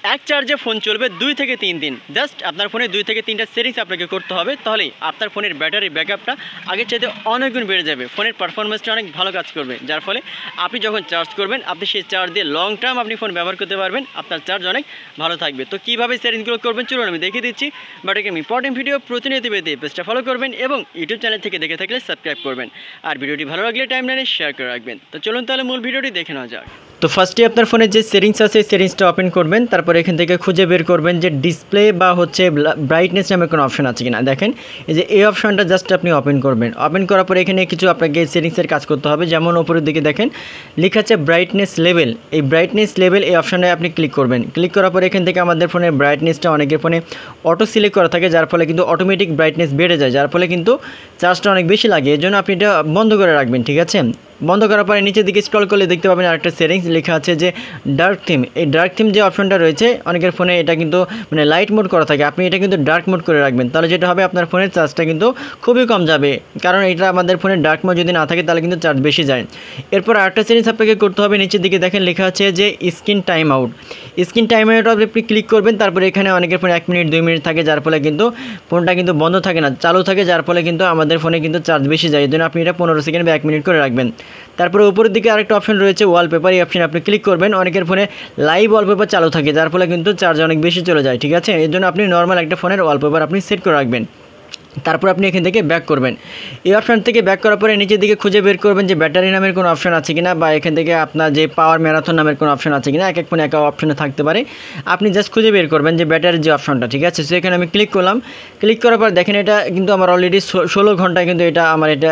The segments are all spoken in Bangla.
এক চার্জে ফোন চলবে 2 থেকে 3 দিন। জাস্ট আপনার ফোনে 2 থেকে 3টা সেটিংস আপনাকে করতে হবে, তাহলেই আপনার ফোনের ব্যাটারি ব্যাকআপটা আগের চাইতে অনেক গুণ বেড়ে যাবে। ফোনের পারফরমেন্সটা অনেক ভালো কাজ করবে, যার ফলে আপনি যখন চার্জ করবেন আপনি সেই চার্জ দিয়ে লং টার্ম আপনি ফোন ব্যবহার করতে পারবেন, আপনার চার্জ অনেক ভালো থাকবে। তো কীভাবে সেটিংসগুলো করবেন চলুন আমি দেখিয়ে দিচ্ছি। বাট এরকম ইম্পর্টেন্ট ভিডিও প্রতিনিয়ত পেতে পেজটা ফলো করবেন এবং ইউটিউব চ্যানেল থেকে দেখে থাকলে সাবস্ক্রাইব করবেন, আর ভিডিওটি ভালো লাগলে টাইমলাইনে শেয়ার করে রাখবেন। তো চলুন তাহলে মূল ভিডিওটি দেখে নেওয়া যাক। তো ফার্স্টে আপনার ফোনে যে সেটিংস আছে সেটিংসটা ওপেন করবেন, তারপর এখান থেকে খুঁজে বের করবেন যে ডিসপ্লে বা হচ্ছে ব্রাইটনেস নামে কোনো অপশন আছে কিনা। দেখেন এই যে এই অপশনটা জাস্ট আপনি ওপেন করবেন। ওপেন করার পরে এখানে কিছু আপনাকে সেটিংসের কাজ করতে হবে, যেমন উপরের দিকে দেখেন লেখা আছে ব্রাইটনেস লেভেল। এই ব্রাইটনেস লেভেল এই অপশানে আপনি ক্লিক করবেন। ক্লিক করার পরে এখান থেকে আমাদের ফোনের ব্রাইটনেসটা অনেকের ফোনে অটো সিলেক্ট করা থাকে, যার ফলে কিন্তু অটোমেটিক ব্রাইটনেস বেড়ে যায়, যার ফলে কিন্তু চার্জটা অনেক বেশি লাগে। এর জন্য আপনি এটা বন্ধ করে রাখবেন, ঠিক আছে। বন্ধ করার পরে নিচের দিকে স্ক্রল করলে দেখতে পাবেন আরেকটা সেটিংস লেখা আছে যে ডার্ক থিম। এই ডার্ক থিম যে অপশনটা রয়েছে অনেকের ফোনে এটা কিন্তু মানে লাইট মোড করা থাকে, আপনি এটা কিন্তু ডার্ক মোড করে রাখবেন, তাহলে যেটা হবে আপনার ফোনের চার্জটা কিন্তু খুবই কম যাবে, কারণ এটা আমাদের ফোনের ডার্ক মোড যদি না থাকে তাহলে কিন্তু চার্জ বেশি যায়। এরপর আরেকটা সেটিংস আপনাকে করতে হবে, নিচের দিকে দেখেন লেখা আছে যে screen time out. Screen time out আপনি ক্লিক করবেন, তারপরে এখানে অনেকের ফোনে 1 মিনিট 2 মিনিট থাকে, যার ফলে কিন্তু ফোনটা কিন্তু বন্ধ থাকে না, চালু থাকে, যার ফলে কিন্তু আমাদের ফোনে কিন্তু চার্জ বেশি যায়। এর জন্য আপনি এটা 15 সেকেন্ড বা 1 মিনিট করে রাখবেন। তারপরে উপরের দিকে আরেকটা অপশন রয়েছে ওয়ালপেপার, এই অপশনে আপনি ক্লিক করবেন। অনেকের ফোনে লাইভ ওয়ালপেপার চালু থাকে, যার ফলে কিন্তু চার্জ অনেক বেশি চলে যায়, ঠিক আছে। এর জন্য আপনি নর্মাল একটা ফোনের ওয়ালপেপার আপনি সেট করে রাখবেন। তারপর আপনি এখান থেকে ব্যাক করবেন। এই অপশান থেকে ব্যাক করার পরে নিচের দিকে খুঁজে বের করবেন যে ব্যাটারি নামের কোনো অপশান আছে কিনা, বা এখান থেকে আপনার যে পাওয়ার ম্যারাথন নামের কোনো অপশান আছে কিনা। এক এক ফোনে এক অপশানে থাকতে পারে, আপনি জাস্ট খুঁজে বের করবেন যে ব্যাটারির যে অপশানটা, ঠিক আছে। সো এখানে আমি ক্লিক করলাম। ক্লিক করার পর দেখেন এটা কিন্তু আমার অলরেডি 16 ঘন্টায় কিন্তু এটা আমার এটা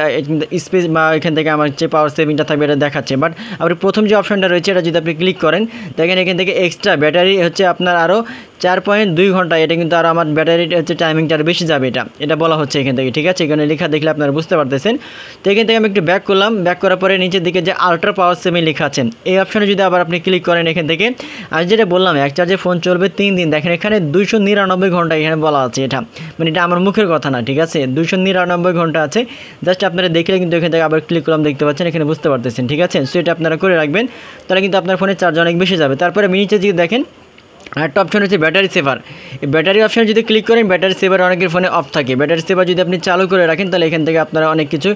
স্পেস বা এখান থেকে আমার যে পাওয়ার সেভিংটা থাকবে এটা দেখাচ্ছে। বাট আপনি প্রথম যে অপশানটা রয়েছে এটা যদি আপনি ক্লিক করেন, দেখেন এখান থেকে এক্সট্রা ব্যাটারি হচ্ছে আপনার আরও 4.2 ঘন্টা, এটা কিন্তু আর আমার ব্যাটারিটা হচ্ছে টাইমিংটা আর বেশি যাবে, এটা বলা হচ্ছে এখান থেকে, ঠিক আছে। এখানে লেখা দেখলে আপনারা বুঝতে পারতেছেন। তো এখান থেকে আমি একটু ব্যাক করলাম। ব্যাক করার পরে নিচের দিকে যে আল্ট্রা পাওয়ার সেভিং লেখা আছে এই অপশানে যদি আবার আপনি ক্লিক করেন, এখান থেকে আমি যেটা বললাম এক চার্জে ফোন চলবে 3 দিন, দেখেন এখানে 299 ঘন্টা এখানে বলা আছে। এটা মানে এটা আমার মুখের কথা না, ঠিক আছে। 299 ঘন্টা আছে, জাস্ট আপনারা দেখলে কিন্তু এখান থেকে আবার ক্লিক করলাম, দেখতে পাচ্ছেন এখানে, বুঝতে পারতেছেন, ঠিক আছে। সো এটা আপনারা করে রাখবেন, তাহলে কিন্তু আপনার ফোনের চার্জ অনেক বেশি যাবে। তারপরে নিচে যদি দেখেন আরেকটা অপশন হচ্ছে ব্যাটারি সেভার। এই ব্যাটারি অপশানে যদি ক্লিক করেন, ব্যাটারি সেভার অনেকের ফোনে অফ থাকে। ব্যাটারি সেভার যদি আপনি চালু করে রাখেন, তাহলে এখান থেকে আপনারা অনেক কিছু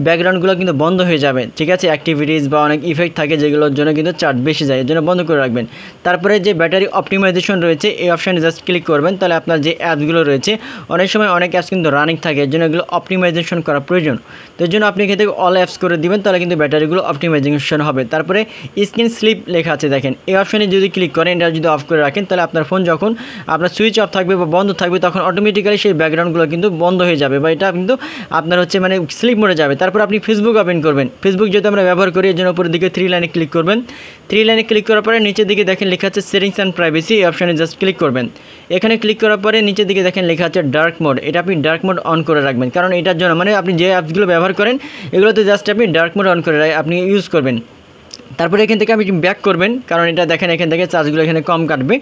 ব্যাকগ্রাউন্ডগুলো কিন্তু বন্ধ হয়ে যাবে, ঠিক আছে। অ্যাক্টিভিটিস বা অনেক ইফেক্ট থাকে যেগুলোর জন্য কিন্তু চার্জ বেশি যায়, এর জন্য বন্ধ করে রাখবেন। তারপরে যে ব্যাটারি অপটিমাইজেশন রয়েছে এই অপশানে জাস্ট ক্লিক করবেন, তাহলে আপনার যে অ্যাপসগুলো রয়েছে অনেক সময় অনেক অ্যাপস কিন্তু রানিং থাকে, এর জন্য এগুলো অপটিমাইজেশন করা প্রয়োজন। তো এর জন্য আপনি এখান থেকে অল অ্যাপস করে দিবেন, তাহলে কিন্তু ব্যাটারিগুলো অপটিমাইজেশন হবে। তারপরে স্ক্রিন স্লিপ লেখা আছে, দেখেন এই অপশানে যদি ক্লিক করেন, এটা যদি অফ করে রাখেন, তাহলে আপনার ফোন যখন আপনার সুইচ অফ থাকবে বা বন্ধ থাকবে তখন অটোমেটিক্যালি সেই ব্যাকগ্রাউন্ডগুলো কিন্তু বন্ধ হয়ে যাবে, বা এটা কিন্তু আপনার হচ্ছে মানে স্লিপ মোডে যাবে। তারপর আপনি ফেসবুক ওপেন করবেন। ফেসবুক যেহেতু আমরা ব্যবহার করি, এর জন্য উপরের দিকে 3 লাইনে ক্লিক করবেন। 3 লাইনে ক্লিক করার পরে নিচের দিকে দেখেন লেখা আছে সেটিংস অ্যান্ড প্রাইভেসি, এই অপশানে জাস্ট ক্লিক করবেন। এখানে ক্লিক করার পরে নিচের দিকে দেখেন লেখা আছে ডার্ক মোড, এটা আপনি ডার্ক মোড অন করে রাখবেন, কারণ এটার জন্য মানে আপনি যে অ্যাপসগুলো ব্যবহার করেন এগুলোতে জাস্ট আপনি ডার্ক মোড অন করে আপনি ইউজ করবেন। তারপরে এখান থেকে আমি ব্যাক করবেন, কারণ এটা দেখেন এখান থেকে চার্জগুলো এখানে কম কাটবে।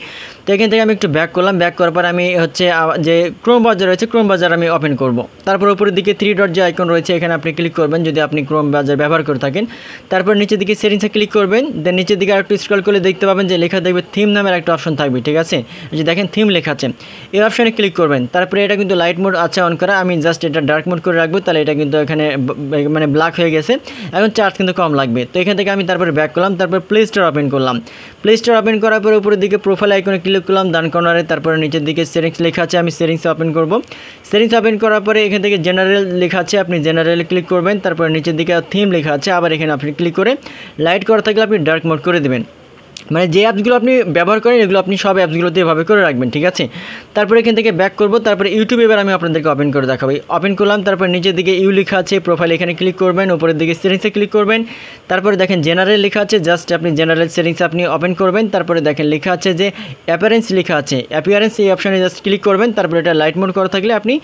তো এখান থেকে আমি একটু ব্যাক করলাম। ব্যাক করার পর আমি হচ্ছে যে ক্রোম ব্রাউজার রয়েছে ক্রোম ব্রাউজার আমি ওপেন করব। তারপর উপরের দিকে 3 ডট যে আইকন রয়েছে এখানে আপনি ক্লিক করবেন যদি আপনি ক্রোম ব্রাউজার ব্যবহার করে থাকেন। তারপর নিচের দিকে সেটিংসে ক্লিক করবেন, দেন নিচের দিকে আরেকটু স্ক্রল করলে দেখতে পাবেন যে লেখা দেখবে থিম নামের একটা অপশন থাকবে, ঠিক আছে। যে দেখেন থিম লেখা আছে, এই অপশানে ক্লিক করবেন। তারপরে এটা কিন্তু লাইট মোড আছে অন করা, আমি জাস্ট এটা ডার্ক মোড করে রাখবো, তাহলে এটা কিন্তু এখানে মানে ব্ল্যাক হয়ে গেছে, এখন চার্জ কিন্তু কম লাগবে। তো এখান থেকে আমি তারপরে ব্যাক করলাম। তারপর প্লে স্টোর ওপেন করলাম। প্লে স্টোর ওপেন করার পরে উপরের দিকে প্রোফাইল আইকনে ক্লিক করলাম ডান কর্নারে। তারপরে নিচের দিকে সেটিংস লেখা আছে, আমি সেটিংস ওপেন করব। সেটিংস ওপেন করার পরে এখান থেকে জেনারেল লেখা আছে, আপনি জেনারেলে ক্লিক করবেন। তারপরে নিচের দিকে থিম লেখা আছে, আবার এখানে আপনি ক্লিক করে লাইট করা থাকলে আপনি ডার্ক মোড করে দেবেন। মানে যে অ্যাপসগুলো আপনি ব্যবহার করেন এগুলো আপনি সব অ্যাপসগুলোতে এভাবে করে রাখবেন, ঠিক আছে। তারপরে এখান থেকে ব্যাক করব। তারপরে ইউটিউব এবার আমি আপনাদেরকে ওপেন করে দেখাবো। ওপেন করলাম, তারপর নিচের দিকে ইউ লেখা আছে, প্রোফাইল এখানে ক্লিক করবেন, উপরের দিকে সেটিংসে ক্লিক করবেন। তারপরে দেখেন জেনারেল লেখা আছে, জাস্ট আপনি জেনারেল সেটিংস আপনি ওপেন করবেন। তারপরে দেখেন লেখা আছে যে অ্যাপিয়ারেন্স লেখা আছে, অ্যাপিয়ারেন্স এই অপশানে জাস্ট ক্লিক করবেন। তারপরে এটা লাইট মোড করা থাকলে আপনি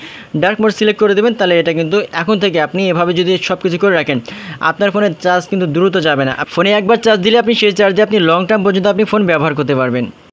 ডার্ক মোড সিলেক্ট করে দেবেন, তাহলে এটা কিন্তু এখন থেকে আপনি এভাবে যদি সব কিছু করে রাখেন আপনার ফোনের চার্জ কিন্তু দ্রুত যাবে না। ফোনে একবার চার্জ দিলে আপনি সেই চার্জে আপনি লং টার্ম পর্যন্ত আপনি ফোন ব্যবহার করতে পারবেন।